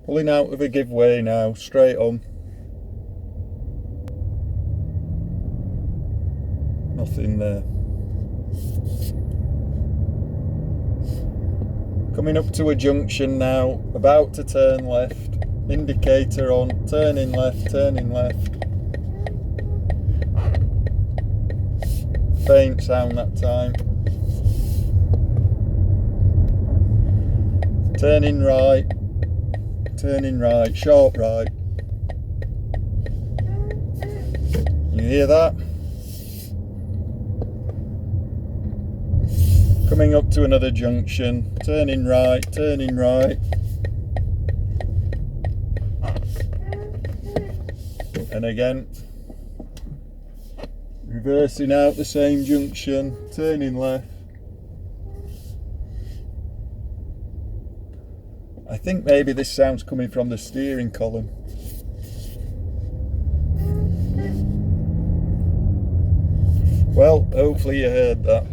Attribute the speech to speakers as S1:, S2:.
S1: Pulling out of a giveaway now, straight on. Nothing there. Coming up to a junction now, about to turn left. Indicator on, turning left, turning left. Faint sound that time. Turning right, sharp right. You hear that? Coming up to another junction, turning right, and again, reversing out the same junction, turning left. I think maybe this sound's coming from the steering column. Well, hopefully you heard that.